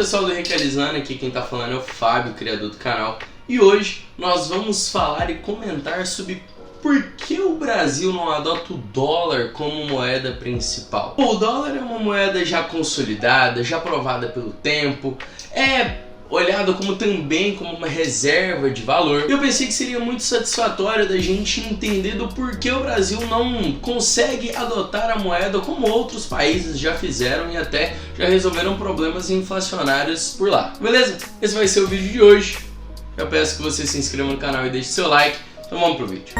pessoal do Recalizando, aqui quem tá falando é o Fábio, criador do canal. E hoje nós vamos falar e comentar sobre por que o Brasil não adota o dólar como moeda principal. O dólar é uma moeda já consolidada, já provada pelo tempo, é olhado também como uma reserva de valor. Eu pensei que seria muito satisfatório da gente entender do porquê o Brasil não consegue adotar a moeda como outros países já fizeram e até já resolveram problemas inflacionários por lá. Beleza? Esse vai ser o vídeo de hoje. Eu peço que você se inscreva no canal e deixe seu like. Então vamos pro vídeo.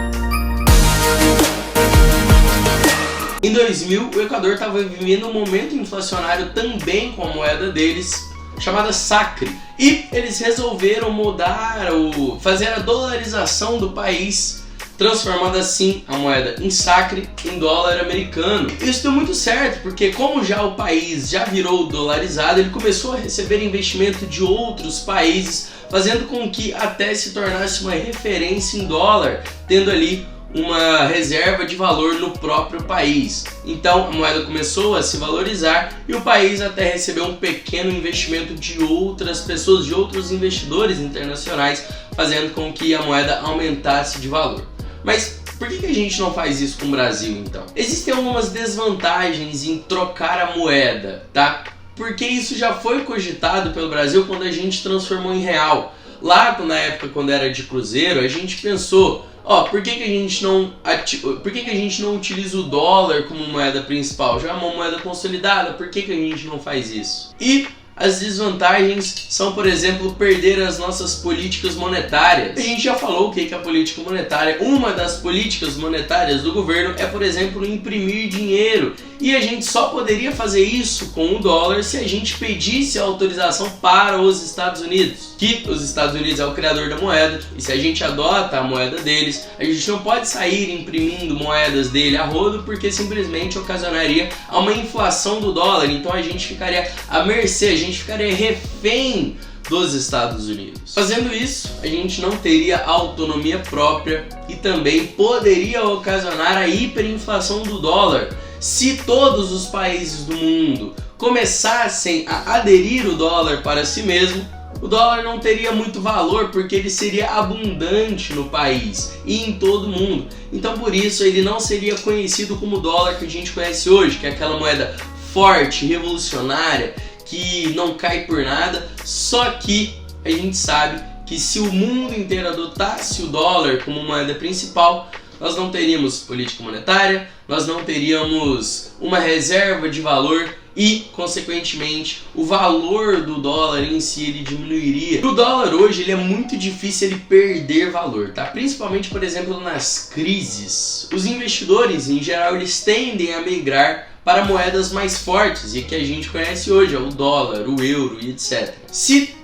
Em 2000, o Equador estava vivendo um momento inflacionário também com a moeda deles, chamada Sacre. E eles resolveram fazer a dolarização do país, transformando assim a moeda em Sacre em dólar americano. Isso deu muito certo, porque como já o país já virou dolarizado, ele começou a receber investimento de outros países, fazendo com que até se tornasse uma referência em dólar, tendo ali uma reserva de valor no próprio país. Então a moeda começou a se valorizar e o país até recebeu um pequeno investimento de outras pessoas, de outros investidores internacionais, fazendo com que a moeda aumentasse de valor. Mas por que a gente não faz isso com o Brasil então? Existem algumas desvantagens em trocar a moeda, tá? Porque isso já foi cogitado pelo Brasil quando a gente transformou em real. Lá na época quando era de cruzeiro, a gente pensou: por que a gente não utiliza o dólar como moeda principal? Já é uma moeda consolidada, por que a gente não faz isso? E as desvantagens são, por exemplo, perder as nossas políticas monetárias. A gente já falou o que é a política monetária. Uma das políticas monetárias do governo é, por exemplo, imprimir dinheiro. E a gente só poderia fazer isso com o dólar se a gente pedisse autorização para os Estados Unidos. Que os Estados Unidos é o criador da moeda, e se a gente adota a moeda deles, a gente não pode sair imprimindo moedas dele a rodo, porque simplesmente ocasionaria uma inflação do dólar. Então a gente ficaria à mercê, a gente ficaria refém dos Estados Unidos. Fazendo isso, a gente não teria autonomia própria e também poderia ocasionar a hiperinflação do dólar. Se todos os países do mundo começassem a aderir o dólar para si mesmo, o dólar não teria muito valor, porque ele seria abundante no país e em todo o mundo. Então por isso ele não seria conhecido como o dólar que a gente conhece hoje, que é aquela moeda forte, revolucionária, que não cai por nada. Só que a gente sabe que se o mundo inteiro adotasse o dólar como moeda principal, nós não teríamos política monetária, nós não teríamos uma reserva de valor e, consequentemente, o valor do dólar em si ele diminuiria. O dólar hoje ele é muito difícil ele perder valor, tá? Principalmente, por exemplo, nas crises. Os investidores, em geral, eles tendem a migrar para moedas mais fortes e que a gente conhece hoje, é o dólar, o euro e etc. Se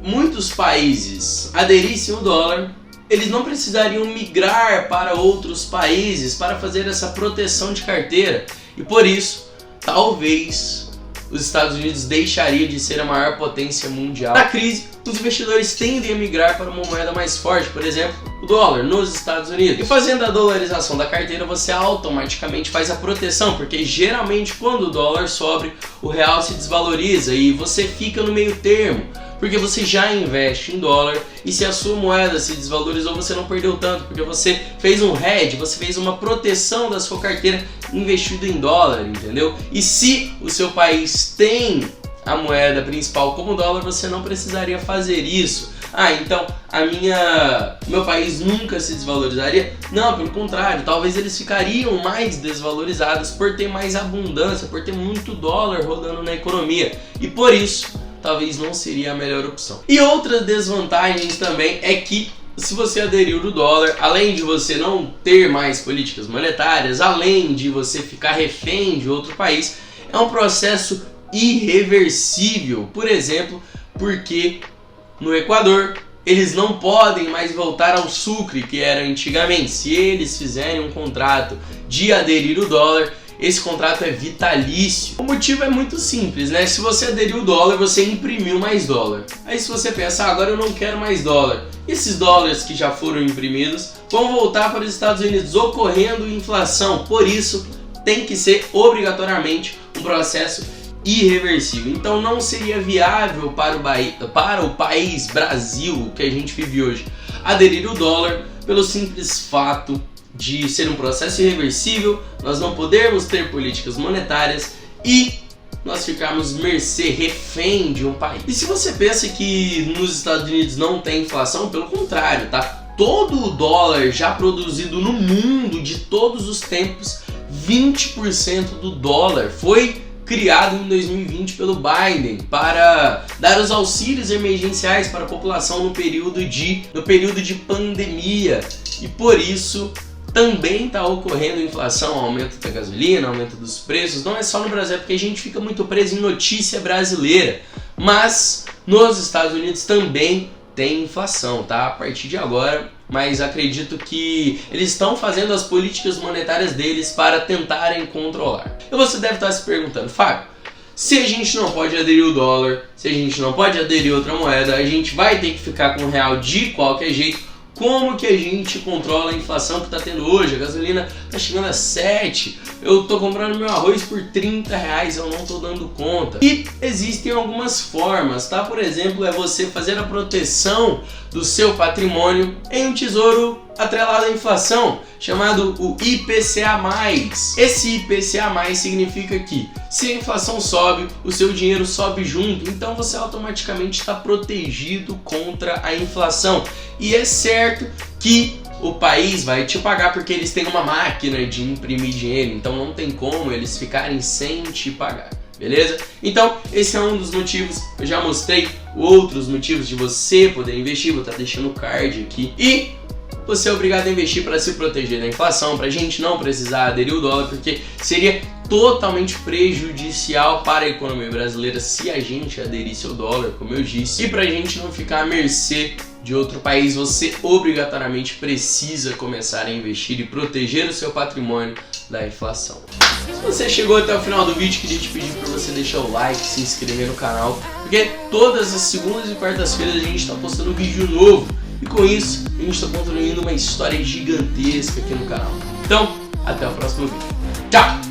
muitos países aderissem ao dólar, eles não precisariam migrar para outros países para fazer essa proteção de carteira, e por isso, talvez os Estados Unidos deixaria de ser a maior potência mundial. Na crise, os investidores tendem a migrar para uma moeda mais forte, por exemplo, o dólar, nos Estados Unidos. E fazendo a dolarização da carteira, você automaticamente faz a proteção, porque geralmente quando o dólar sobe, o real se desvaloriza e você fica no meio termo, porque você já investe em dólar e se a sua moeda se desvalorizou, você não perdeu tanto, porque você fez um hedge, você fez uma proteção da sua carteira investido em dólar, entendeu? E se o seu país tem a moeda principal como dólar, você não precisaria fazer isso. Então meu país nunca se desvalorizaria? Não, pelo contrário, talvez eles ficariam mais desvalorizados por ter mais abundância, por ter muito dólar rodando na economia, e por isso talvez não seria a melhor opção. E outra desvantagem também é que se você aderir ao dólar, além de você não ter mais políticas monetárias, além de você ficar refém de outro país, é um processo irreversível. Por exemplo, porque no Equador eles não podem mais voltar ao sucre que era antigamente. Se eles fizerem um contrato de aderir ao dólar, esse contrato é vitalício. O motivo é muito simples, né? Se você aderiu ao dólar, você imprimiu mais dólar. Aí se você pensa, agora eu não quero mais dólar, esses dólares que já foram imprimidos vão voltar para os Estados Unidos, ocorrendo inflação. Por isso, tem que ser obrigatoriamente um processo irreversível. Então não seria viável para o país Brasil, que a gente vive hoje, aderir ao dólar pelo simples fato de ser um processo irreversível, nós não podermos ter políticas monetárias e nós ficarmos mercê, refém de um país. E se você pensa que nos Estados Unidos não tem inflação, pelo contrário, tá? Todo o dólar já produzido no mundo de todos os tempos, 20% do dólar foi criado em 2020 pelo Biden para dar os auxílios emergenciais para a população no período de pandemia. E por isso também está ocorrendo inflação, aumento da gasolina, aumento dos preços. Não é só no Brasil, porque a gente fica muito preso em notícia brasileira, mas nos Estados Unidos também tem inflação, tá? A partir de agora, mas acredito que eles estão fazendo as políticas monetárias deles para tentarem controlar. E você deve estar se perguntando, Fábio, se a gente não pode aderir ao dólar, se a gente não pode aderir a outra moeda, a gente vai ter que ficar com o real de qualquer jeito. Como que a gente controla a inflação que está tendo hoje? A gasolina está chegando a 7, eu estou comprando meu arroz por R$30, eu não estou dando conta. E existem algumas formas, tá? Por exemplo, é você fazer a proteção do seu patrimônio em um tesouro atrelado à inflação, chamado o IPCA+. Esse IPCA+, significa que se a inflação sobe, o seu dinheiro sobe junto, então você automaticamente está protegido contra a inflação. E é certo que o país vai te pagar porque eles têm uma máquina de imprimir dinheiro, então não tem como eles ficarem sem te pagar. Beleza? Então, esse é um dos motivos. Eu já mostrei outros motivos de você poder investir, vou estar deixando o card aqui. E você é obrigado a investir para se proteger da inflação, para a gente não precisar aderir ao dólar, porque seria totalmente prejudicial para a economia brasileira se a gente aderisse ao dólar, como eu disse. E para a gente não ficar à mercê de outro país, você obrigatoriamente precisa começar a investir e proteger o seu patrimônio da inflação. Se você chegou até o final do vídeo, queria te pedir para você deixar o like, se inscrever no canal, porque todas as segundas e quartas-feiras a gente está postando vídeo novo. E com isso, a gente está construindo uma história gigantesca aqui no canal. Então, até o próximo vídeo. Tchau!